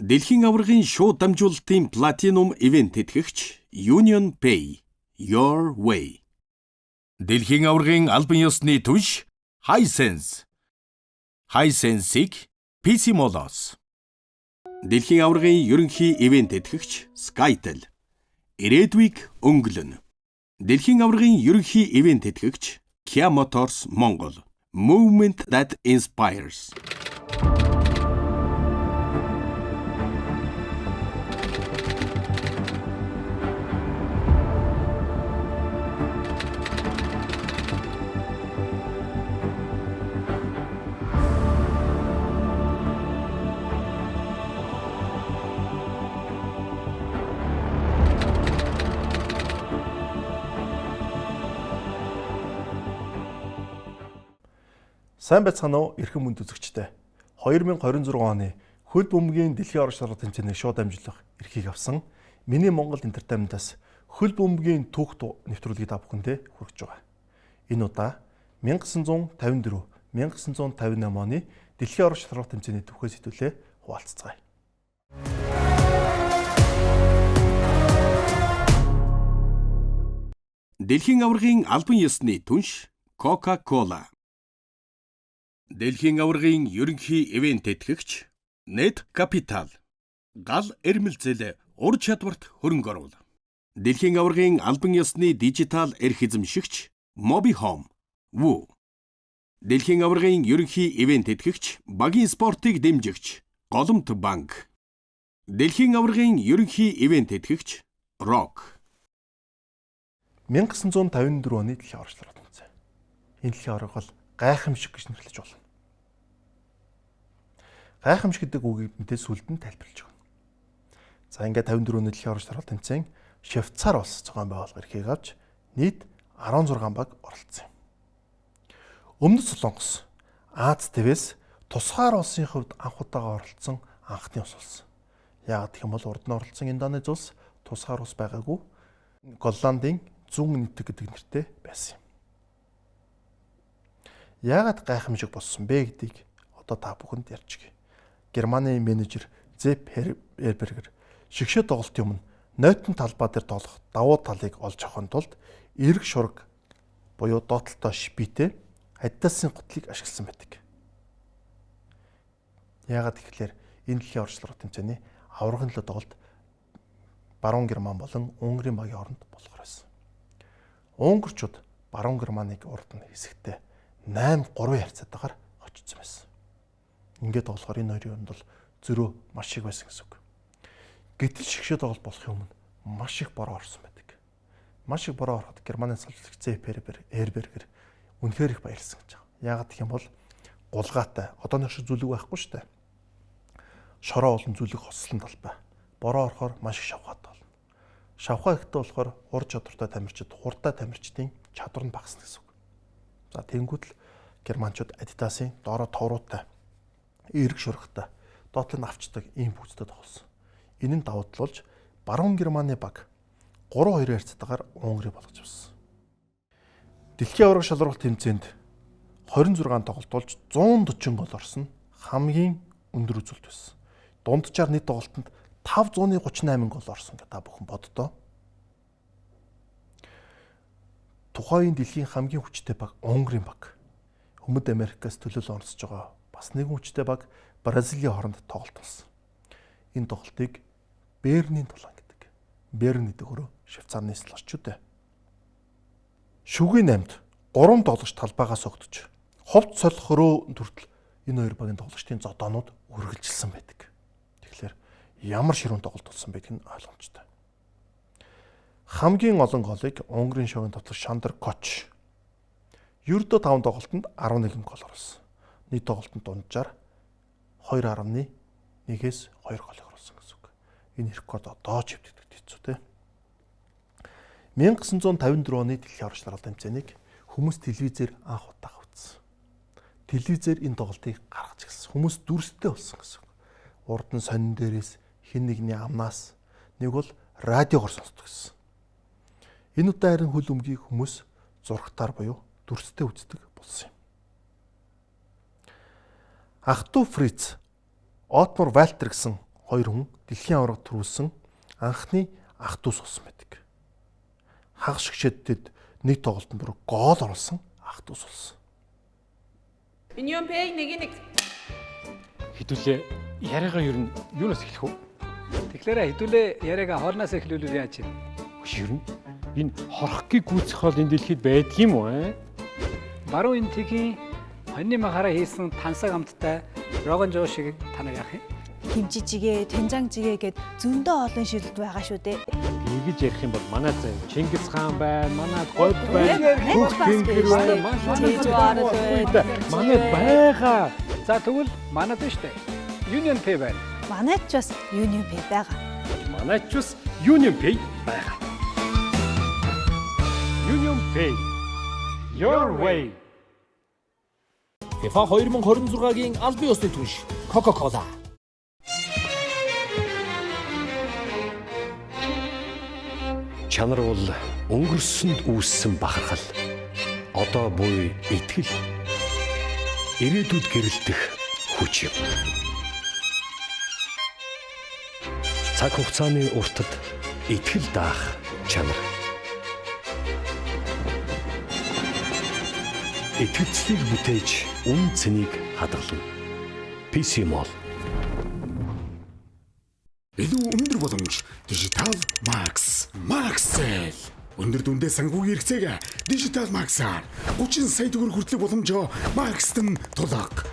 Дэлхийн аваргын шууд дамжуулалтын платинум ивент тэтгэгч Union Pay Your Way. Дэлхийн аваргын албан ёсны түнш Hisense. Hisense-ийг PC Molos. Дэлхийн аваргын ерөнхий ивент тэтгэгч Skytel. Ирээдүйг өнгөлнө. Дэлхийн аваргын ерөнхий ивент тэтгэгч Kia Motors Монгол. Movement that inspires. Сайн байцгаана уу эрхэм хүнд үзэгчдээ. 2026 оны хөл бөмбөгийн дэлхийн орон шаргал тэмцээний шууд дамжуулах эрхийг авсан миний Монгол Entertainment-аас хөл бөмбөгийн түүх нэвтрүүлгийг та бүхэндээ хүргэж байгаа. Энэ удаа 1954-1958 оны дэлхийн орон шаргал тэмцээний түүхээс хэдүүлээ хуваалцгаая. Дэлхийн аваргын албан ёсны түнш Coca-Cola. Дэлхийн аваргын ерөнхий ивент тэтгэгч Net Capital. Гал эрмэлзэл ур чадварт хөрөнгө оруул. Дэлхийн аваргын албан ёсны дижитал эрх эзэмшигч Mobihome. Woo. Дэлхийн аваргын ерөнхий ивент тэтгэгч багийн спортыг дэмжигч Голомт банк. Дэлхийн аваргын ерөнхий ивент тэтгэгч Rock. 1954 оны дэлхийн орон шаргал тэмцээн. Энэ дэлхийн аварга бол гайхамшиг гэж нэрлэж болно. Гайхамшиг гэдэг үгийг мэдээ сүлд нь тайлбарлаж байна. За ингээд 54 оны дэлхийн орон шаргал тэмцээн Швейцар улс зохион байгуулах эрхийг авч нийт 16 баг оролцсон юм. Өмнөд Солонгос Аз твээс тусгаар улсын хувьд анх удаага оролцсон анхны улс болсон. Яагаад гэх юм бол урд нь оролцсон Индонез улс тусгаар улс байгаагүй Голландын зүүн нэтэг гэдэг нэртэй байсан юм. Яагаад гайхамшиг болсон бэ гэдгийг одоо та бүхэнд ярьчихъя. Германы менежер Зепп Эрбергер шигшээ тоглолтын өмнө нойтон талбай дээр тоглох давуу талыг олж авахын тулд эрг шураг буюу доотлолтой шпитэй Адидасын гутлыг ашигласан байдаг. Яагаад гэвэл энэ дэлхийн орон шаргал тэмцээний аваргын төлөө тоглолт Баруун Герман болон Унгарын багийн оронд болохоор байсан. Унгарчууд Баруун Германыг урд нь хэсэгтээ 8-3 харьцаатаагаар очсон байсан. Ингээд болохоор энэ хоёрын хооронд бол зөрөө маш их байсан гэсэн үг. Гэтэл шигшээ тоглолт болохын өмнө маш их бороо орсон байдаг. Маш их бороо ороход Германы салбарлагч Зепп Эрбергер үнэхээр их баярлсан гэж байна. Яагаад гэх юм бол гулгаатай одооны шиг зүлэг байхгүй шүү дээ. Шороо болон зүлэг хослон талбай. Бороо орохоор маш их шавхаад болно. Шавхаа ихтэй болохоор ур чадвартай тамирчид хурдтай тамирчдын чадвар нь багасна гэсэн үг. За тэнгуут л германчууд Адидасын доороо товруутай эрг шурагтай доотлыг авчдаг ийм бүцтэй тоглосон. Энэ нь давуу талуулж Баруун Германы баг 3-2 харьцаатаагаар Унгарыг болгож авсан. Дэлхийн аварга шалралт тэмцээнд 26 тоглолт болж 140 гол орсон хамгийн өндөр үзүүлэлт байсан. Дунджаар нийт тоглолтод 538 гол орсон гэж та бүхэн боддоо. Тухайн дэлхийн хамгийн хүчтэй баг Унгарын баг. Өмнөд Америкаас төлөөлөн оролцож байгаа бас нэгэн хүчтэй баг Бразилийн хооронд тоглолт болсон. Энэ тоглолтыг Берний тулаан гэдэг. Берн гэдэг өөрөө Швейцарны слашчууд. Шүгэний 8-д 3 тоглогч талбайгаас огдож ховд солих хөрөө төртөл энэ хоёр багийн тоглогчдын зодоонууд үргэлжилсэн байдаг. Тэгэхээр ямар ширүүн тоглолт болсон байдг нь ойлгомжтой. Хамгийн олон голыг Унгарын шогийн тоглогч Шандор Коч ердөө 5 тоглолтод 11 гол оруулсан. Нийт тоглолтод дунджаар 2.1-ээс 2 голыг оруулсан гэсэн үг. Энэ рекорд одоо ч хэвдэгдэт хэцүү те. 1954 оны дэлхийн орон шаргал тэмцээнийг хүмүүс телевизээр анх удаага үзсэн. Телевизээр энэ тоглолтыг гаргаж ирсэн. Хүмүүс дүрстэй болсон гэсэн үг. Урд нь сонин дээрээс хэн нэгний амнаас нэг бол радиогоор сонсдог гэсэн. Энэ удаа харин хөл өмгийг хүмүүс зурагтаар буюу дүрстэй үздэг болсон юм. Ах トゥ Фриц Отмар Вальтер гэсэн 2 хүн дэлхийн аварга төрүүлсэн анхны ах トゥ ус болсон байдаг. Хагас шгшэддэд нэг тоглолтод бүр гол оруулсан ах トゥ ус болсон. Union Pay нэг Хэдүүлээ яриагаа ер нь юунаас эхлэх вэ? Тэгэхээр хэдүүлээ яриагаа хоолноос эхлүүлвэл яаж юм? Ер нь энэ хорхгийг гүйцэх хоол энэ дэлхийд байдаг юм уу? Баруун энтгийн хоньны махаараа хийсэн тансаг амттай рогон жоошиг танаа яах юм? Химжижигээ, тэнжангжигээ гэд зөндөө олон шилдэг байгаа шүү дээ. Тэгж ярих юм бол манай зав Чингис хаан байна, манай гол байна, Хүмүүс бас Тэнгэр биш. байна, манай байгаа. За тэгвэл манайд нь штэ. Union Pay байна. Манайд ч бас Union Pay байгаа. Манайд ч бас Union Pay байгаа. Union Pay. Your way. FIFA 2026-гийн албан ёсны түнш Coca-Cola. Чанар бол өнгөрсөнд үүссэн бахархал. Одоо буй итгэл. Ирээдүйд гэрэлтэх хүч юм. Цаг хугацааны уртад итгэл даах чанар. Итгэлцлийг бүтээж үн цэнийг хадгална. PC Mall. Илүү өндөр боломж Digital Max. Maxel. Өндөр дүндээ санхүүгийн хэрэгцээг Digital Max-аар 30 сая төгрөг хүртэлх боломжоо Max-т тулаг.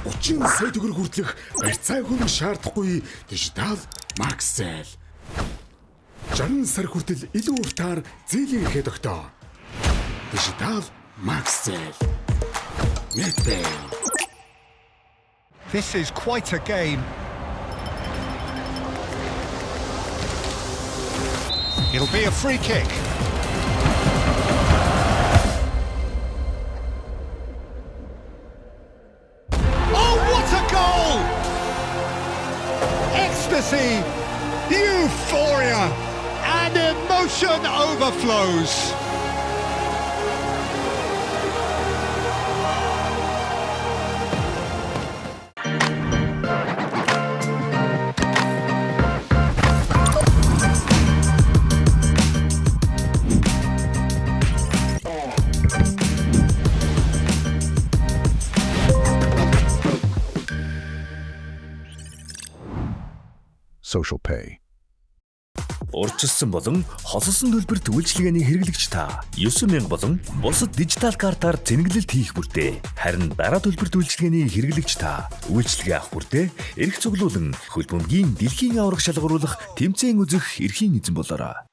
30 сая төгрөг хүртэлх барьцаа хөрөнгө шаардахгүй Digital Maxel. 60 сар хүртэл илүү уртаар зээлийн эрхээ тогтоо. Digital Maxel. Netpay. This is quite a game. It'll be a free kick. Oh, what a goal! Ecstasy, euphoria, and emotion overflows. Social Pay. Урьдчилсан болон хосолсон төлбөрт үйлчилгээний хэрэглэгч та 9,000 болон бусад дижитал картаар зэнгэлэлт хийх бүртээ. Харин дараа төлбөрт үйлчилгээний хэрэглэгч та үйлчилгээ авах бүртээ эрх цуглуулан хөлбөмбөгийн дэлхийн аварга шалгаруулах тэмцээн үзэх эрхийн эзэн болоорой.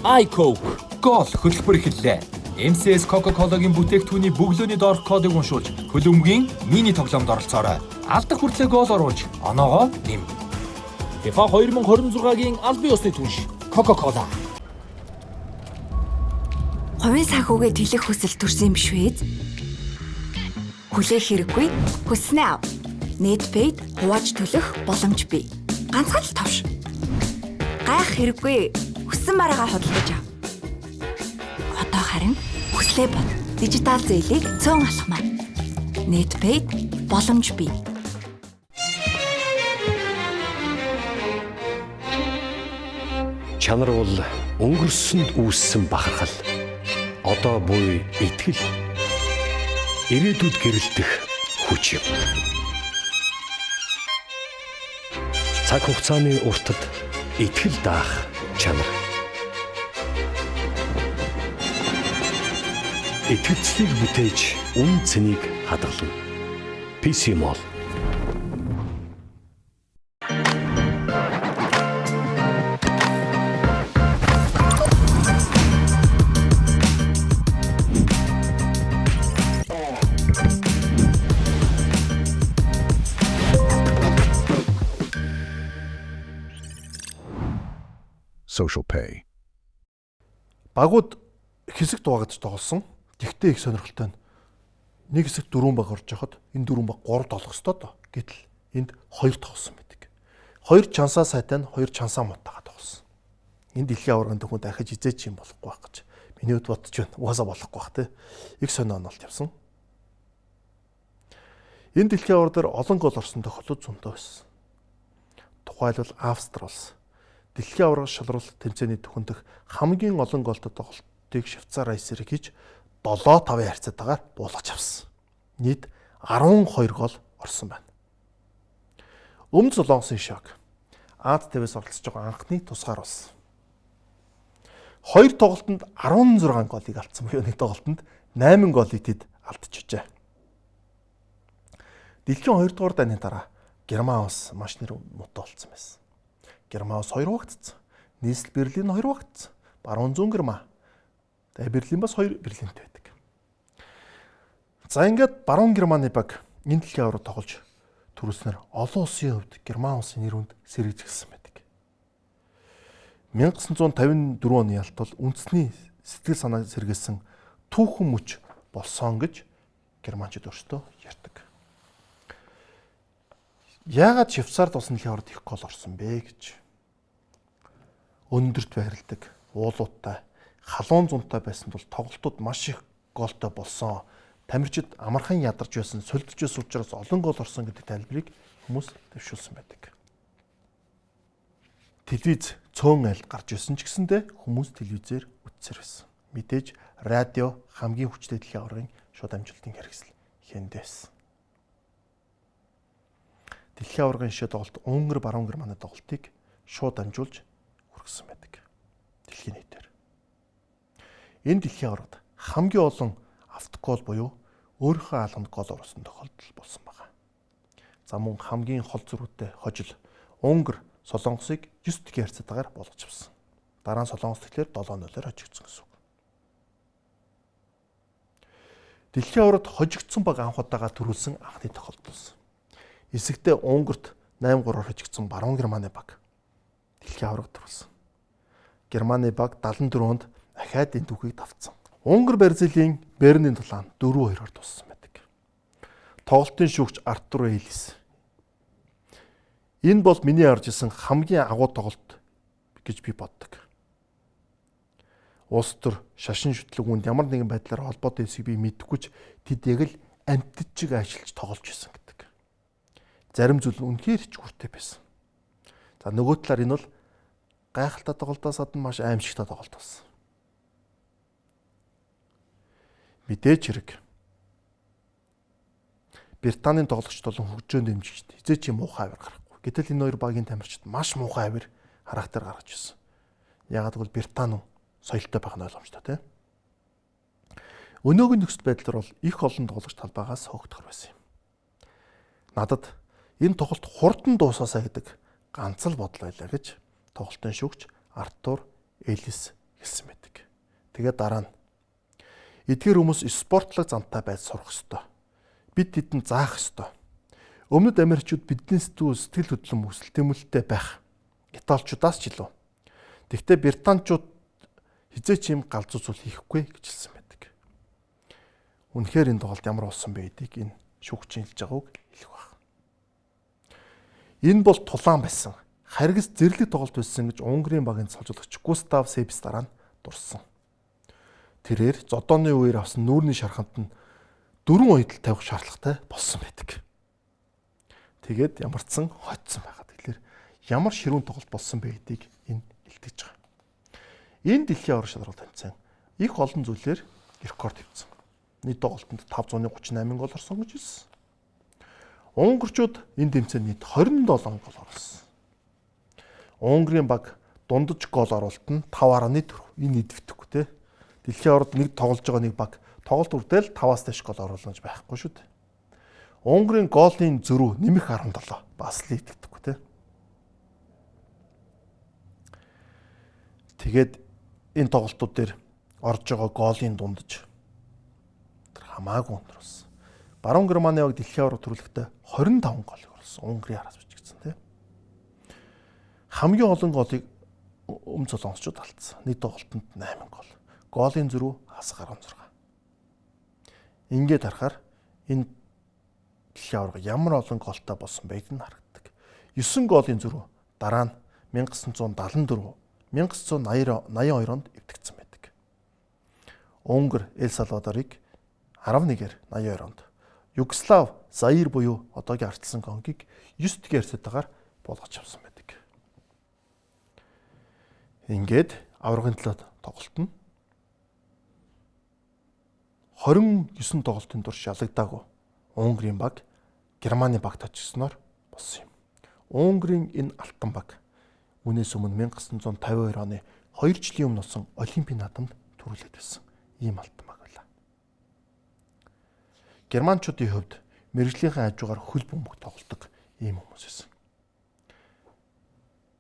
iCoke гол хөтөлбөр эхэллээ. MCS Coca-Cola-гийн бүтээгдэхүүний бөглөөний доорх кодыг уншуулж хөлбөмбөгийн мини тоглоомд оролцоорой. Алдах хүртлээр гол оруулж оноогоо нэм. FIFA 2026-гийн албан ёсны түнш Coca-Cola. Хувийн санхүүгээ тэлэх хүсэл төрсөн юм биш үү? Хүлээх хэрэггүй. Хүснээ ав. Netpay хувааж төлөх боломж бий. Ганцхан л товш. Гайх хэрэггүй. Хүссэн мараагаа худалдаж ав. Одоо харин хүслээ бод. Дижитал зээлийг цөөн алхмаа. Netpay боломж бий. Чанар бол өнгөрсөнд үүссэн бахархал. Одоо буй итгэл. Ирээдүйд гэрэлтэх хүч юм. Цаг хугацааны уртад итгэл даах чанар. Итгэлцлийг бүтээж үн цэнийг хадгална. PC Mall. Social Pay. Багууд хэсэг дуугаж тоглосон. Гэхдээ их сонирхолтой нь нэг хэсэг 4 баг орж яхад энэ 4 баг 3 тоглох ёстой доо. Гэтэл энд 2 тоглосон байдаг. 2 чансаа сайтай нь 2 чансаа мутагаа тоглосон. Энэ дэлхийн аваргын төхөнд дахиж хизээч юм болохгүй байх гэж миний хувьд бодож байна. Угаасаа болохгүй бах те. Их сонио онолт явсан. Энэ дэлхийн авар дээр олон гол орсон тохиолдол зөндөө байсан. Тухайлбал Австри улс дэлхийн аварга шалралт тэмцээний түүхэндх хамгийн олон голтой тоглолтыг Швейцар Айсерийг хийж 7-5 харьцаатаагаар буулгаж авсан. Нийт 12 гол орсон байна. Өмнө Солонгосын шок Ад ТВ-с оролцож байгаа анхны тусгаар болсон. 2 тоглолтод 16 голыг алдсан буюу нэг тоглолтод 8 голыг тэд алдчихжээ. Дэлхийн 2 дугаар дайны дараа Герман улс маш нэр муутай болсон байсан. Герман улс 2 багтцсан. Нийслэл Берлин 2 багтцсан. Баруун зүүн Герман. Тэгээ Берлин бас 2 Берлинтэй байдаг. За ингээд баруун Германы баг энэ дэлхийн аварга тоглож түрүүлснээр олон улсын хувьд Герман улсын нэр хүнд сэргийж гисэн байдаг. 1954 оны ялтал үндэсний сэтгэл санааг сэргээсэн түүхэн мөч болсон гэж германчууд өөрсдөө ярьдаг. Яагаад Швейцарт усан дэлхийн аваргад их гол орсон бэ гэж. Өндөрт байрладаг, уулуудтай, халуун зунтай байсан тул тоглолтууд маш их голтой болсон. Тамирчид амархан ядарч байсан, сольдож байсан учраас олон гол орсон гэдэг тайлбарыг хүмүүс дэвшүүлсэн байдаг. Телевиз цөөн айл гарч ирсэн ч гэсэндэ хүмүүс телевизээр үзсээр байсан. Мэдээж радио хамгийн хүчтэй дэлхийн аваргын шууд амжилтын хэрэгсэл хэндээс. Дэлхийн аваргын шид тоглолт Унгар баруун Германы тоглолтыг шууд амжуулж хүргэсэн байдаг. Дэлхийн нийтээр. Энэ дэлхийн аваргад хамгийн олон автогол буюу өөрийнхөө алганд гол оруулсан тохиолдол болсон байна. За мөн хамгийн хол зөрүүтэй хожил Унгар Солонгосыг 9 дэлхийн харьцаатаагаар болгож авсан. Дараа нь Солонгос тэгэхээр 7-0-оор хожигдсон гэсэн үг. Дэлхийн аваргад хожигдсон баг анх удаага төрүүлсэн анхны тохиолдол болсон. Эсэгтээ Унгарт 8-3-оор хожигдсон баруун Германы баг дэлхийн аваргад төрүүлсэн. Германы баг 74-нд ахаад энэ түүхийг давтсан. Унгар Барзилийн Бернийн тулаан 4-2-оор дууссан байдаг. Тоглолтын шүүгч Артур Элис. Энэ бол миний харж исэн хамгийн агуу тоглолт гэж би боддог. Улс төр шашин шүтлэг үнд ямар нэгэн байдлаар холбоотой эсэхийг би мэдэхгүй ч тэд яг л амьтад чиг ажиллаж тоглож байсан гэдэг. Зарим зүйл үнэхээр ч хүртэй байсан. За нөгөө талаар энэ бол гайхалтай тоглолтоос гадна маш аимшигтай тоглолт болсон. Мэдээж хэрэг Британийн тоглогчд болон хөгжөөнд дэмжигчд хизээч юм муухай авир гарахгүй. Гэтэл энэ хоёр багийн тамирчид маш муухай авир характер гаргаж ирсэн. Яагаад гэвэл Британи соёлтой байх нь ойлгомжтой тийм. Өнөөгийн нөхцөл байдлаар бол их олон тоглогч талбайгаас хөөгдөхөр байсан юм. Надад энэ тоглолт хурдан дуусаасаа гэдэг ганц л бодол байлаа гэж тоглолтын шүүгч Артур Элис хэлсэн байдаг. Тэгээд дараа нь эдгээр хүмүүс спортлог замтай байж сурах ёстой. Бид тэдэнд заах ёстой. Өмнөд Америкчууд бидний сэтгэл хөдлөм хүсэл тэмүүлэлтэй байх. Италичуудаас ч илүү. Тэгвэл Британчууд хизээч юм галзуу зүйл хийхгүй гэж хэлсэн байдаг. Үнэхээр энэ тоглолт ямар болсон бэ гэдгийг энэ шүүгчийн хэлж байгааг хэлэх баг. Энэ бол тулаан байсан. Харгас зэрлэг тоглолт байсан гэж Унгарын багийн цолжуулагч Густав Себс дараа нь дурсан. Тэрээр зодооны үеэр авсан нүүрний шарханд нь 4 уядал тавих шаардлагатай болсон байдаг. Тэгээд ямар ч сан хоцсон байгаа. Тэгэхээр ямар ширүүн тоглолт болсон бэ гэдгийг энэ илтгэж байгаа. Энэ дэлхийн аварга шалралт тэмцээн их олон зүйлээр рекорд хийсэн. Нийт тоглолтод 538 гол орсон гэж хэлсэн. Унгарчууд энэ тэмцээнд нийт 27 гол оруулсан. Унгарын баг дундаж гол оруулалт нь 5.4. Энэ идэвдэхгүй те. Дэлхийн аваргад нэг тоглож байгаа нэг баг тоглолт үрдэл 5-аас дээш гол оруулна гэж байхгүй шүү дээ. Унгарын голын зөрүү нэмэх 17 бас л идэвдэхгүй те. Тэгээд энэ тоглолтууд дээр орж байгаа голын дундаж хамаагүй өндөр болсон. Баруун Германы баг дэлхийн аварга төрөлхтөө 25 голыг оруулсан. Унгарын араас бичигдсэн тийм. Хамгийн олон голыг өмнө солонгосчууд алдсан. Нийт тоглолтод 8 гол. Голын зөрүү хасгаар 16. Ингээд харахаар энэ дэлхийн аварга ямар олон голтой болсон байг нь харагддаг. 9 голын зөрүү дараа нь 1974, 1982 онд эвдэгдсэн байдаг. Унгар Эл Салвадорыг 11-ээр 82 онд, Югослав Заир буюу одоогийн ардчилсан Конгийг 9 дэх ярьцтайгаар буулгаж авсан байдаг. Ингээд аваргын талаад тоглолт нь 29 тоглолтын турш ялагдаагүй Унгарын баг Германы багт очигсноор болсон юм. Унгарын энэ алтан баг үүнээс өмнө 1952 оны 2 жилийн өмнө болсон Олимпийн наадамд төрүүлээд байсан ийм алтан баг байлаа. Германчуудын хувьд мэрэгжлийнхээ хажуугаар хөл бөмбөг тоглодог ийм хүмүүс байсан.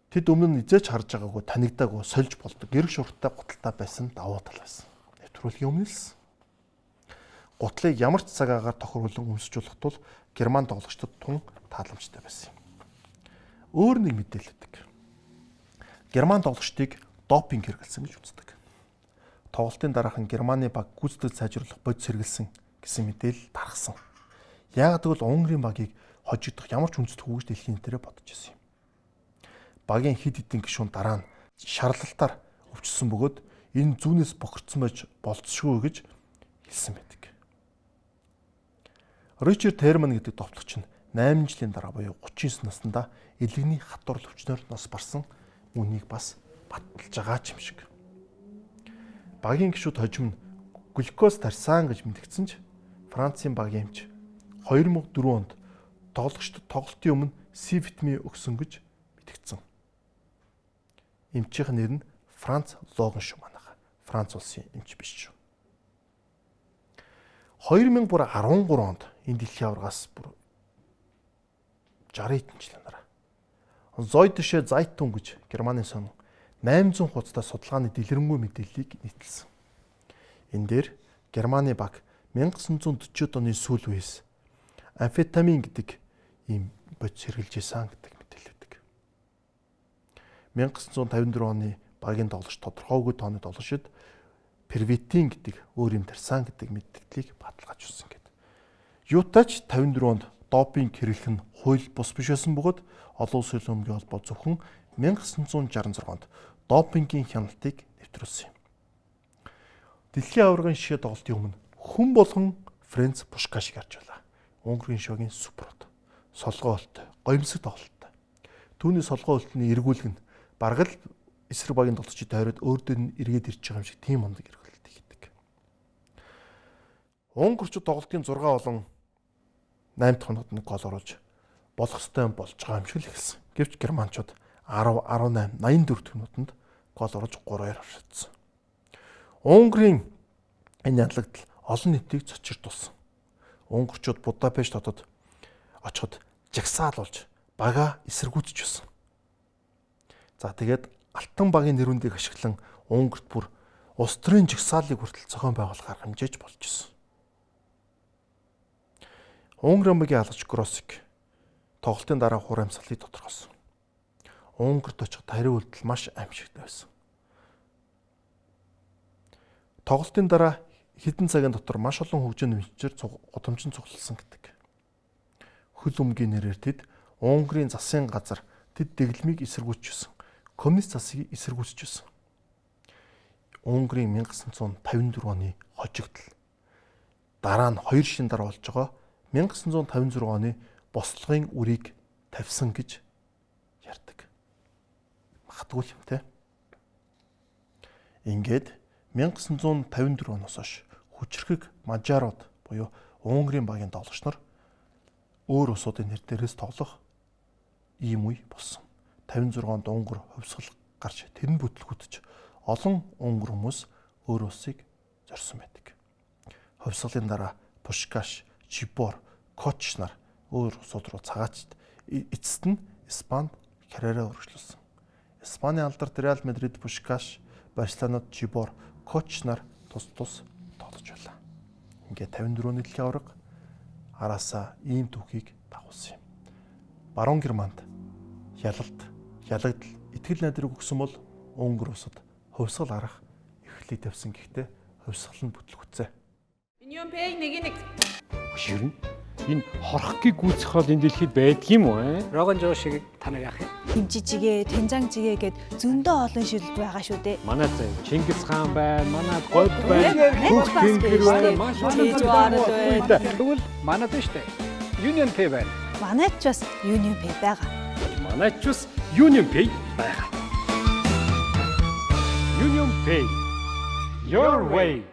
Тэд өмнө нь эзэж харж байгаагүй танигдаагүй сольж болдог эрг шууртай гуталтай байсан давуу тал байсан. Нэвтрүүлгийн өмнөөс гутлыг ямар ч цаг агаар тохируулан өмсөж болох тул герман тоглогчдод тун тааламжтай байсан юм. Өөр нэг мэдээлэл өгдөг. Герман тоглогчдыг допинг хэрэглэсэн гэж үздэг. Тоглолтын дараахан Германы баг гүйцэтгэл сайжруулах бодис хэрэглэсэн гэсэн мэдээлэл тархсан. Яагаад гэвэл Унгарын багийг хожигдох ямар ч үндэслэхгүй гэж дэлхийн нэрээр бодож байсан юм. Багийн хид хідэн гишүүн дараа нь шаарлалтаар өвчсөн бөгөөд энэ зүүнээс бохирдсон байж болцсогүй гэж хэлсэн байдаг. Ричард Терман гэдэг товтлогч нь 8 жилийн дараа буюу 39 наснда элэгний хатвар өвчнөөр нас барсан үнийг бас баталж байгаа ч юм шиг. Багийн гишүүд хожим нь глюкоз тарьсан гэж мэдгдсэн ч Францын багийн эмч 2004 онд тоглогчдод тоглолтын өмнө С витамин өгсөн гэж мэдгдсэн. Эмчийн нэр нь Франц Логан шүү манайха. Франц улсын эмч биш шүү. 2013 онд энэ дэлхийн аваргаас бүр 60 хэдэн жилийн дараа Зойдше Зайтун гэж Германы сон 800 хуудастай судалгааны дэлгэрэнгүй мэдээллийг нийтэлсэн. Энэ дээр Германы баг 1940-од оны сүүл үеэс амфетамин гэдэг ийм бодис хэрглэж исэн гэдэг мэдээлэл өгдөг. 1954 оны багийн тоглогч тодорхойгүй тооны тоглогчид первитин гэдэг өөр юм тарьсан гэдэг мэдээллийг баталгааж өгсөн гэдэг. Юутач 54 онд допинг хэрэглэх нь хууль бус биш байсан бөгөөд олон улсын өмгийн холбоо зөвхөн 1966 онд допингийн хяналтыг нэвтрүүлсэн юм. Дэлхийн аваргын шишээ тоглолтын өмнө хүн болгон Франц Пушкашиг харж байлаа. Унгарын шогийн суперод, солгоо олтой, гоёмсог тоглолттой. Түүний солгоо олтны эргүүлэг нь бараг л эсрэг багийн тоглолчид тойроод өөр дөр нь эргээд ирж байгаа юм шиг тийм ондог эргүүлэлт хийдэг. Унгарчууд тоглолтын 6 болон 8 дахь хоногт нэг гол оруулж болох ёстой болж байгаа юм шиг л эхэлсэн. Гэвч германчууд 10, 18, 84 дахь минутанд гол оруулж 3-2 хашаадсан. Унгарын энэ ялагдал олон нийтийг цочирдуулсан. Унгарчууд Будапешт хотод очиход жагсаалуулж бага эсэргүүцэж байсан. За тэгээд алтан багийн нэрвэндийг ашиглан Унгарт бүр улс төрийн жагсаалыг хүртэл зохион байгуулахаар хэмжээж болж байсан. Унгарын багийн халагч Гроссик тоглолтын дараа хураамсгалыг тодорхойлсон. Унгарт очих тариу үйлдэл маш аимшигтай байсан. Тоглолтын дараа хэдэн цагийн дотор маш олон хөгжөөний винчээр гудамжин цуглалсан гэдэг. Хөл өмгийн нэрээр тэд Унгарын засгийн газар тэд дэглэмийг эсэргүүцчихсэн. Коммунист засгийг эсэргүүцчихсэн. Унгарын 1954 оны хожигдол дараа нь 2 жилийн дараа болж байгаа 1956 оны бослогын үрийг тавьсан гэж ярьдаг. Магадгүй юм те. Ингээд 1954 оноос хойш хүчрхэг мажарууд буюу Унгарын багийн тоглогч нар өөр улсуудын нэр дээрээс тоглох ийм үе болсон. 56 онд Унгар хувьсгал гарч тэрэн бүтлгүүдж олон унгар хүмүүс өөр улсыг зорьсон байдаг. Хувьсгалын дараа Пушкаш, Чибор, Коч нар өөр улсууд руу цагаачд эцэст нь Испанд карьераа өргөжлүүлсэн. Испаний алдарт Реал Мадрид, Пушкаш, Барселонад Чибор, Коч нар тус тоглож байлаа. Ингээд 54 оны дэлхийн аварга араасаа ийм түүхийг дагуулсан юм. Баруун Германд ялагдал, итгэл найдрыг өгсөн бол Унгар улсад хувьсгал арах эхлэлийг тавьсан. Гэхдээ хувьсгал нь бүтлгүцээ. Union Peg 1-1. Ширнэ. Энэ хорхгийг гүйцэх бол энэ дэлхийд байдаг юм уу? Рогон жоо шиг та нар яах юм? Химжижигээ, тэнжангжигээ гэд зөндөө олон шилэлт байгаа шүү дээ. Манай Чингис хаан байна, манай гол байна, Хөх тэнгэр байна, маш олон зүйл байна. Тэгвэл манад нь штэ. Union Pay байна. Манайд ч бас Union Pay байгаа. Манайд ч бас Union Pay байгаа. Union Pay. Your way.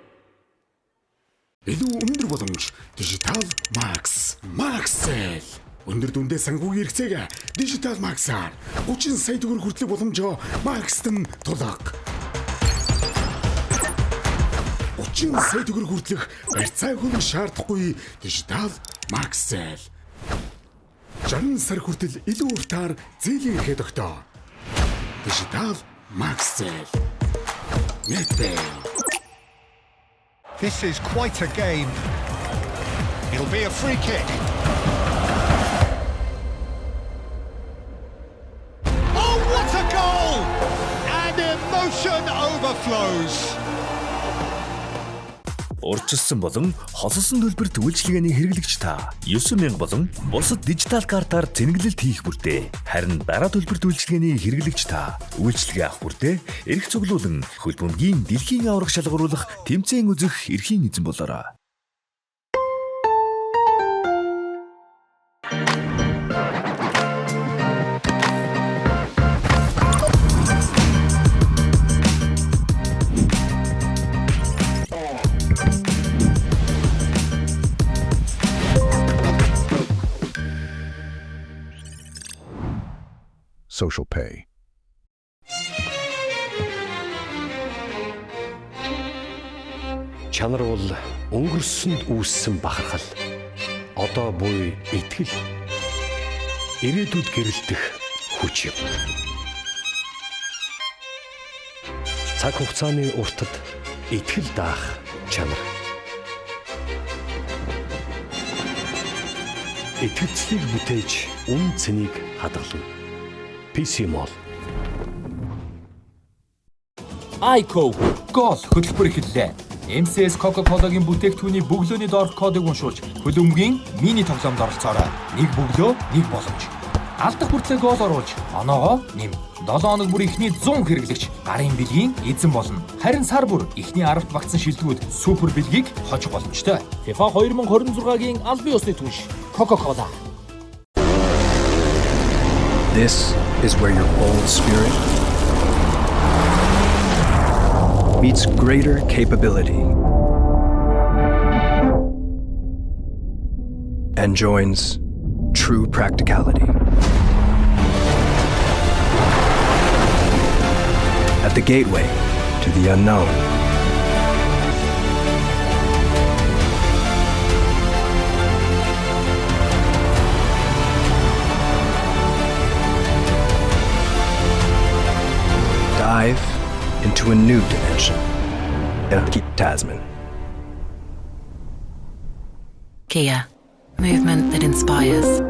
Илүү өндөр боломж Digital Max. Maxell. Өндөр дүндээ санхүүгийн хэрэгцээг Digital Max-аар 30 сая төгрөг хүртэлх боломжоо Max-т нь тулаг. 30 сая төгрөг хүртэлх барьцаа хөлөг шаардахгүй Digital Maxell. 60 сар хүртэл илүү уртаар зээлийн ихэд өгтөө. Digital Maxell. NetPay. This is quite a game. It'll be a free kick. Oh, what a goal! And emotion overflows. Урьдчилсан болон хосолсон төлбөрт үйлчилгээний хэрэглэгч та 9000 болон бусад дижитал картаар зэнгэлэлт хийх бүртээ. Харин дараа төлбөрт үйлчилгээний хэрэглэгч та үйлчилгээ авах бүртээ эрх цуглуулан хөлбөмбөгийн дэлхийн аврах шалгаруулах тэмцээн үзэх эрхийн эзэн болоорой. Social Pay. Чанар бол өнгөрсөнд үүссэн бахархал. Одоо буй итгэл. Ирээдүйд гэрэлтэх хүч юм. Цаг хугацааны уртад итгэл даах чанар. Итгэлцлийг бүтээж үн цэнийг хадгална. PC Mall. iCo гол хөтөлбөр эхэллээ. MCS Coca-Cola-гийн бүтээгдэхүүний бөглөөний доорх кодыг уншуулж хөлбөмбөгийн мини тоглоомд оролцоорой. Нэг бөглөө, нэг боломж. Алдах хүртлээр гол оруулж, оноогоо нэм. 7 хоног бүр ихний 100 хэрэглэгч гарын бэлгийн эзэн болно. Харин сар бүр ихний 10-т багтсан шилдэгүүд супер бэлгийг хожих боломжтой. FIFA 2026-гийн албан ёсны түнш Coca-Cola. This is where your bold spirit meets greater capability and joins true practicality. At the gateway to the unknown. Dive into a new dimension. Erkki Tasman. Kia, movement that inspires.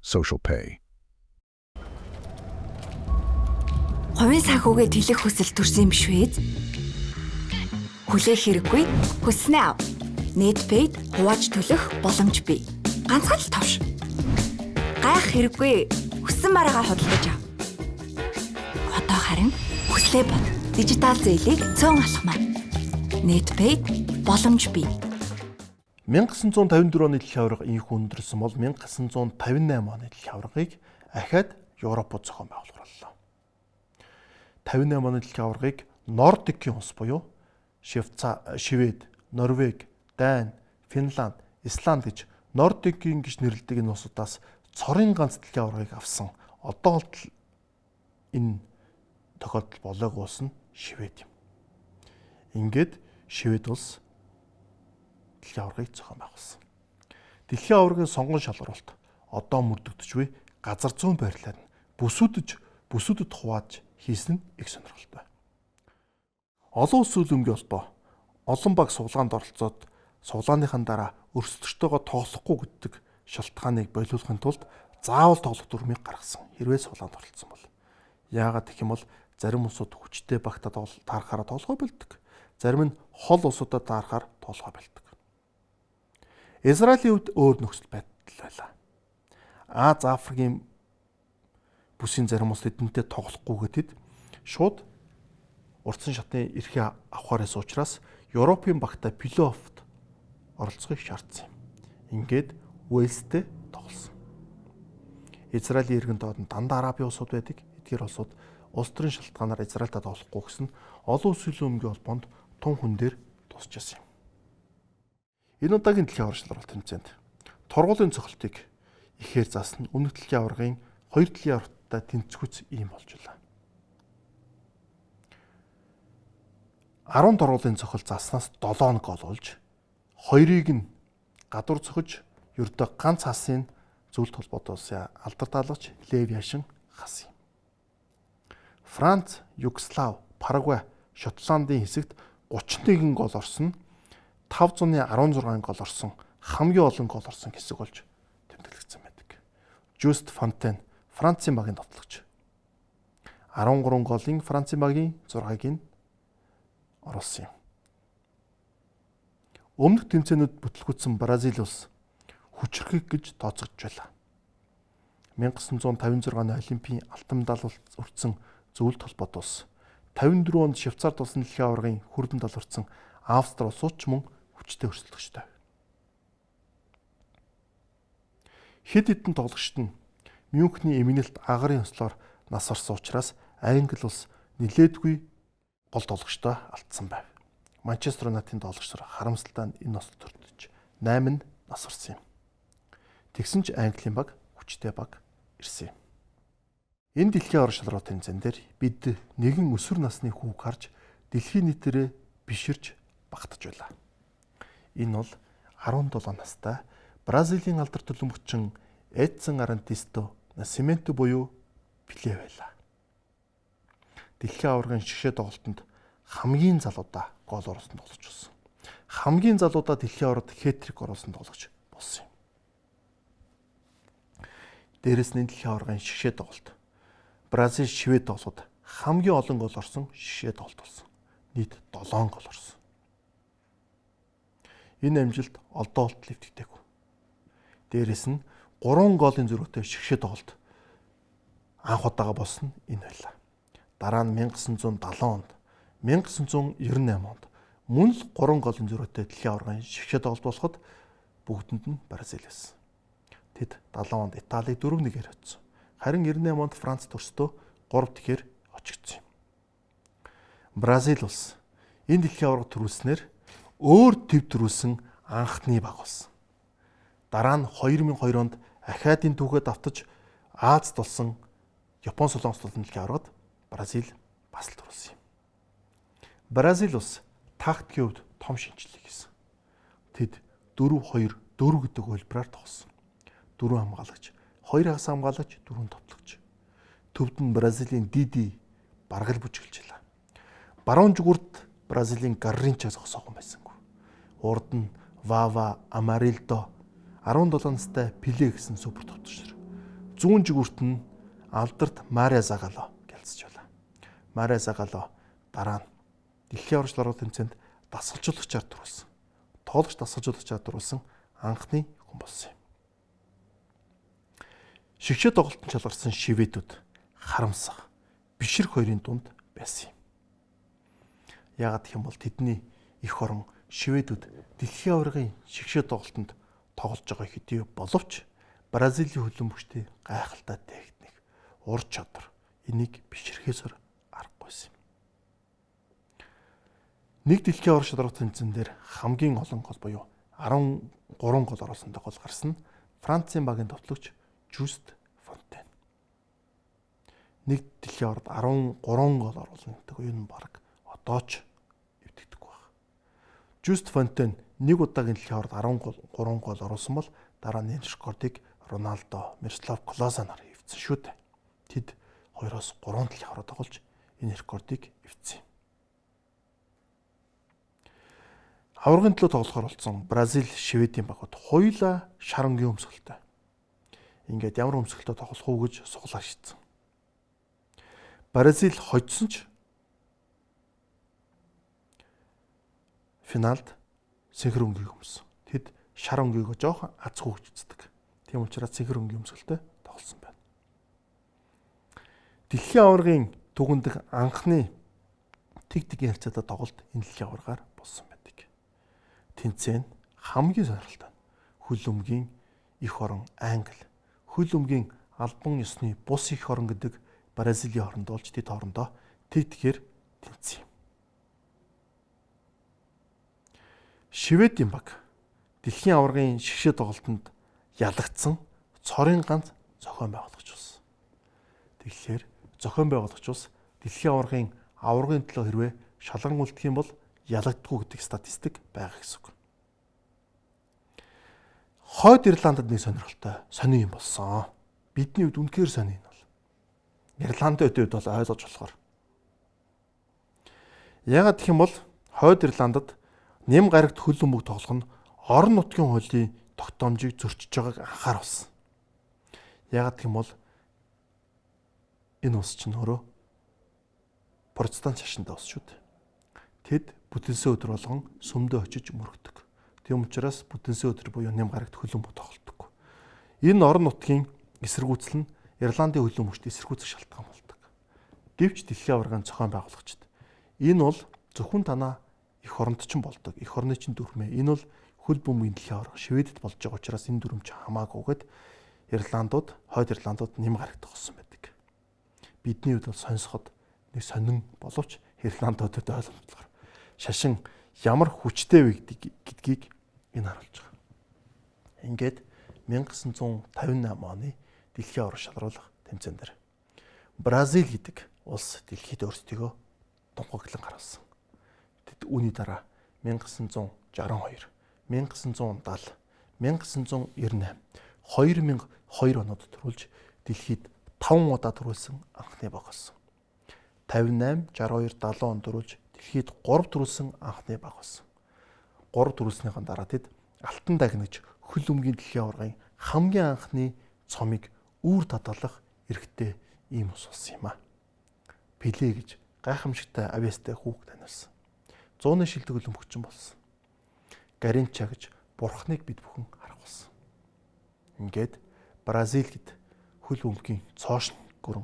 Social Pay. Хувийн санхүүгээ тэлэх хүсэл төрсөн юм биш үү? Хүлээх хэрэггүй. Хүснээ ав. NetPay хувааж төлөх боломж бий. Ганцхан л товш. Гайх хэрэггүй. Хүссэн мараагаа худалдаж ав. Одоо харин хүслээ бод. Дижитал зээлийг цөөн алхмаа. NetPay боломж бий. 1954 оны дэлхийн аварга инх өндөрсөн бол 1958 оны дэлхийн аваргыг ахаад Европод зохион байгуулах боллоо. 58 оны дэлхийн аваргыг Нордикийн улс буюу Швед, Норвеги, Дани, Финланд, Исланд гэж Нордикийн гэж нэрлэдэг энэ улсуудаас цорын ганц дэлхийн аваргыг авсан. Одоо бол энэ тохиолдол болоогүй улс нь Швед юм. Ингээд Швед улс дэлхийн аваргыг зохион байгуулсан. Дэлхийн аваргын сонгон шалгаруулалт одоо мөрдөгдөж буй газар зүйн байрлалаар нь бүсүүдэд хувааж хийсэн нь их сонирхолтой. Олон улсын хөлбөмбөгийн холбоо олон баг суулгаанд оролцоод суулгааныхаа дараа өрсөлдөгчтэйгөө тоглохгүй гэдэг шалтгааныг болиулахын тулд заавал тоглох дүрмийг гаргасан. Хэрвээ суулгаанд оролцсон бол яагаад гэх юм бол зарим улсууд хүчтэй багтаад таарахаараа тоглохоо болдог. Зарим нь хол улсуудад таарахаар тоглохоо болдог. Израилийн хувьд өөр нөхцөл байдал байлаа. Аз Африкийн бүсийн зарим улс эднэтэй тоглохгүйгээ тэд шууд урдсан шатны эрхээ авахаарээс учраас Европын багтаа плей-оффт оролцохыг шаардсан юм. Ингээд Уэльстэй тоглосон. Израилийн иргэн доод нь дандаа Арабын улсууд байдаг. Эдгээр улсууд улс төрийн шалтгаанаар Израильтай тоглохгүй гэсэн олон улсын өмгийн холбоонд тун хүн дээр тусчихсан юм. Энэ удаагийн дэлхийн аварга шалралт тэмцээнд тургуулийн цохилтыг ихээр заасан өмнөх дэлхийн аваргын 2 дэлхийн аваргатай тэнцвүүц ийм болж байлаа. 10 тургуулийн цохил заснаас 7 гол олж 2-ыг нь гадуур цохиж ердөө ганц хасын зөвлөлт холбоотой улсын алдарт хаалгач Лев Яшин хас юм. Франц, Югослав, Парагвай, Шотландын хэсэгт 31 гол орсон, 516 гол орсон, хамгийн олон гол орсон хэсэг болж тэмдэглэгдсэн байдаг. Жюст Фонтен, Францын багийн тоглогч. 13 голын Францын багийн 6-ыг нь оруулсан юм. Өмнөх тэмцээнүүд бүтлгүүцсэн Бразил улс хүчрхэг гэж тооцогдож байлаа. 1956 оны Олимпийн алтан медаль өртсөн зөвлөлт холбоот улс, 54 онд Швейцарт болсон дэлхийн аваргын хүрдэн медаль өртсөн Австри улсууд ч мөн хүчтэй өрсөлдөгчтэй. Хэд хэдэн тоглогчид нь Мюнхний эмгэнэлт агарын ослоор нас орсон учраас Англи улс нилээдгүй гол тоглогчтой алдсан байв. Манчестер Юнайтедын тоглогчдор харамсалтай энэ ослолт төрдөж 8 нь нас орсон юм. Тэгсэн ч Английн баг хүчтэй баг ирсэн юм. Энэ дэлхийн аварга шалралт тэмцээн дээр бид нэгэн өсвөр насны хүүг харж дэлхийн нийтээрээ биширж багтаж байлаа. Энэ бол 17 настай Бразилийн алдар төлөмөгчин Эдсон Арантисто Насименто буюу Пеле байлаа. Дэлхийн аваргын шгшээ тоглолтод хамгийн залуудаа гол оруулсан тоглогч болсон. Хамгийн залуудаа дэлхийн аваргад хэтрик оруулсан тоглогч болсон юм. Дээрээс нь дэлхийн аваргын шгшээ тоглолт Бразил, Швед тоглоод хамгийн олон гол орсон шгшээ тоглолт болсон. Нийт 7 гол орсон. Энэ амжилт олдоолт левдэгдээгүй. Дээрээс нь 3 голын зөрүүтэй шгшээ тоглолт анх удаага болсон энэ байлаа. Дараа нь 1970 онд, 1998 онд мөн л 3 голын зөрүүтэй дэлхийн аваргын шгшээ тоглолт болоход бүгдэнд нь Бразил байсан. Тэд 70 онд Италиг 4-1-ээр хоцсон. Харин 98 онд Франц төрстөө 3-0-ээр очигдсон юм. Бразил улс энэ дэлхийн аварга төрүүлснээр өөр төв төрүүлсэн анхны баг болсон. Дараа нь 2002 онд Ахиадын түүхээ давтаж Азад болсон Япон Солонгос улсын дэлхийн аваргад Бразил бас л төрүүлсэн юм. Бразил улс тактикийн хувьд том шинжилгээ хийсэн. Тэд 4-2-4 гэдэг хөлбраар тоглосон. 4 хамгаалагч, 2 хагас хамгаалагч, 4 товтлогч. Төвд нь Бразилийн Диди баргал бүжиглж байлаа. Баруун зүгүрт Бразилийн Гарринча зогсоохон байсангүй. Урд нь Вава, Амарилдо, 17 настай Пеле гэсэн супер товтлогч. Зүүн зүгүрт нь алдарт Мария Загало гэлцэж байлаа. Мария Загало дараа нь дэлхийн аварга шалралт тэмцээнд дасгалжуулагчаар төрүүлсэн. Тоглогч дасгалжуулагчаар төрүүлсэн анхны хүн болсон юм. Шгшээ тоглолтод шалгарсан шведүүд харамсах, бишрэх хоёрын дунд байсан юм. Яагаад гэх юм бол тэдний эх орон шведүүд дэлхийн аваргын шгшээ тоглолтод тоглож байгаа хэдий боловч Бразилийн хөлбөмбөгчдийн гайхалтай техник, ур чадвар энийг бишрэхээсээр аргагүйсэн юм. Нэг дэлхийн аварга шалралт тэмцээн дээр хамгийн олон гол буюу 13 гол оруулсантай гол гарсан нь Францын багийн товтлогч Жюст Фонтен. Нэг дэлхийн аваргад 13 гол оруулсан гэдэг энэ баг одоо ч эвдэгдэхгүй байна. Жюст Фонтен нэг удаагийн дэлхийн аваргад 13 гол оруулсан бол дараа нь энэ рекордыг Роналдо, Мирослав Клозе нар эвдсэн шүү дээ. Тэд 2-3 дэлхийн аваргад тоглож энэ рекордыг эвдсэн. Аваргын төлөө тоглохоор болсон Бразил, Шведийн багууд хоёулаа шарангийн өмсгөлтэй. Ингээд ямар өмсгөлтэй тоглох уу гэж суглаа шийдсэн. Бразил хожсон ч финалд синхронгийн өмсөн. Тэд шар өнгөйгөө жоохон аз хөвгцдэг. Тийм учраас цэнхэр өнгийн өмсгөлтэй тоглосон байна. Дэлхийн аваргын түгэндх анхны тэгтгийн харьцаатай тоглолт энэ дэлхийн аваргаар болсон байдаг. Тэнцэн хамгийн сонирхолтой нь хөл өмгийн эх орон Англи, хөл өмгийн албан ёсны бус эх орон гэдэг Бразилийн хооронд болж тэд хоорондоо тэгтгэхээр тэнцсэн юм. Шведийн баг дэлхийн аваргын шгшээ тоглолтод ялагдсан цорын ганц зохион байгуулагч болсон. Тэгэхээр зохион байгуулагч ус дэлхийн аваргын төлөө хэрвээ шалган үлдэх юм бол ялагддаггүй гэдэг статистик байгаа гэсэн үг. Хойд Ирландд нэг сонирхолтой сони юм болсон. Бидний хувьд үнэхээр сони юм бол. Ирландын хувьд бол ойлгож болохоор. Яагаад гэх юм бол Хойд Ирландд нэм гарагт хөл өмг тоглох нь орон нутгийн хуулийн тогтоомжийг зөрчиж байгааг анхаар болсон. Яагаад гэх юм бол энэ улс чинь өөрөө протестант шашинтай улс шүү дээ. Тэд бүтэнсэ өдөр болгон сүмдөө очиж мөрөгдөг. Тийм учраас бүтэнсэ өдөр буюу нэм гарагт хөл өмг тоглодог. Энэ орон нутгийн эсэргүүцэл нь Ирландын хөл өмгчд эсэргүүцэх шалтгаан болдог. Гэвч дэлхийн аваргын зохион байгуулагчид энэ бол зөвхөн танаа эх оронд ч болдог. Эх орны чинь дүрмээ. Энэ бол хөл бөмбөгийн дэлхийн аварга Шведэд болж байгаа учраас энэ дүрм ч хамаагүйгээд Хойд Ирландууд нэм гарагт тогсон байдаг. Бидний хувьд бол сонсоход нэг сонин боловч Ирландуудад ойлгомжлохоор шашин ямар хүчтэй вэ гэдгийг энэ харуулж байгаа. Ингээд 1958 оны дэлхийн аварга шалруулах тэмцээн дээр Бразил гэдэг улс дэлхийд өөрсдийгөө тунхаглан гаргасан. Тэд үүний дараа 1962, 1970, 1998, 2002 оноод төрүүлж дэлхийд 5 удаа төрүүлсэн анхны баг болсон. 58, 62, 70 онд төрүүлж дэлхийд 3 төрүүлсэн анхны баг болсон. 3 төрүүлснийхэн дараа тэд алтан дагнаж хөл өмгийн дэлхийн аваргын хамгийн анхны цомыг үүр татгалах эрхтэй ийм ус болсон юм а. Пеле гэж гайхамшигтай авьяастай хүүг таниулсан. 100-ны шилдэг хөл өмгчин болсон. Гаринча гэж бурхныг бид бүхэн харах болсон. Ингээд Бразил гэд хөл өмгийн цоошин гүрэн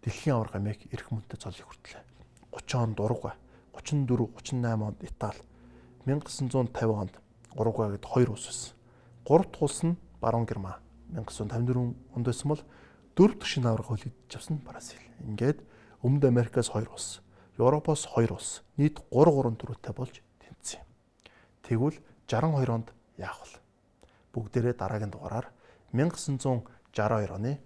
дэлхийн аварга амийг эрх мөнтэй цолыг хүртлээ. 30 онд Уругвай, 34, 38 онд Итали, 1950 онд Уругвай гэд 2 улс байсан. 3 дахь улс нь Баруун Герман 1954 онд байсан бол 4 дахь шинэ аварга хөлөгдөж авсан Бразил. Ингээд Өмнөд Америкаас 2 улс, Европоос 2 улс, нийт 3 төрөлтэй болж тэнцсэн. Тэгвэл 62 онд яах вэ? Бүгдээрээ дараагийн дугаараар 1962 оны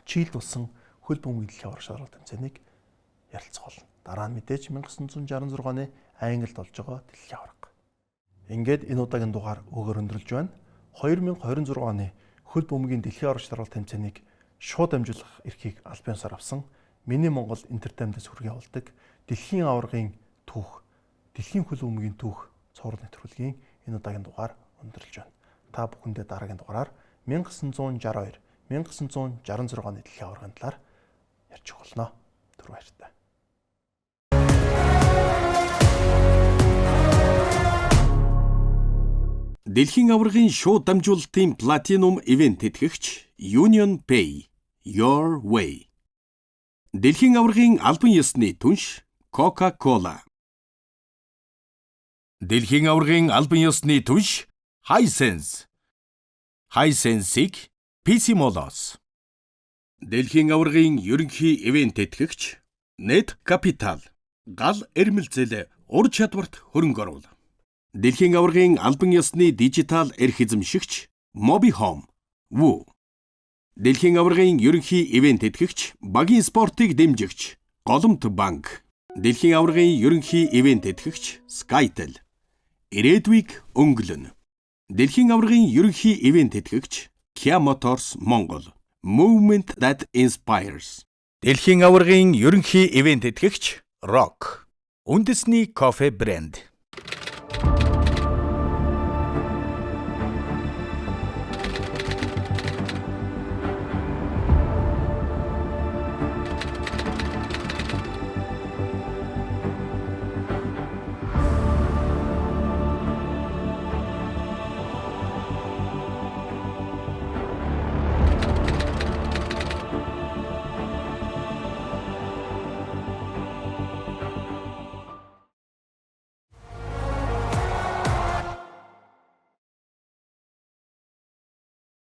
Чилд болсон хөл бөмбөгийн дэлхийн аварга шалралт тэмцээнийг ярилцах болно. Дараа нь мэдээж 1966 оны Англид болж байгаа дэлхийн аварга. Ингээд энэ удаагийн дугаар өгөр өндөрлж байна. 2026 оны хөл бөмбөгийн дэлхийн аварга шалралт тэмцээнийг шууд амжуулах эрхийг аль биесээр авсан Миний Монгол Entertainment-с хүргэн явуулдаг дэлхийн аваргын түүх, дэлхийн хөл бөмбөгийн түүх цуврал нэвтрүүлгийн энэ удаагийн дугаар өндөрлж байна. Та бүхэндээ дараагийн дугаараар 1962, 1966 оны дэлхийн аваргын талаар ярьж болно. Түр баяртай. Дэлхийн аваргын шууд дамжуулалтын платинум ивент тэтгэгч Union Pay Your Way. Дэлхийн аваргын албан ёсны түнш Coca-Cola. Дэлхийн аваргын албан ёсны түнш Hisense. Hisense-ийг PC Mall-оос. Дэлхийн аваргын ерөнхий ивент тэтгэгч Net Capital. Гал эрмэлзэл ур чадварт хөрөнгө оруул. Дэлхийн аваргын албан ёсны дижитал эрх эзэмшигч Mobihome. Woo. Дэлхийн аваргын ерөнхий ивент тэтгэгч багийн спортыг дэмжигч Голомт банк. Дэлхийн аваргын ерөнхий ивент тэтгэгч Skytel. Ирээдүйг өнгөлөн. Дэлхийн аваргын ерөнхий ивент тэтгэгч Kia Motors Монгол. Movement that inspires. Дэлхийн аваргын ерөнхий ивент тэтгэгч Rock. Үндэсний кофе брэнд.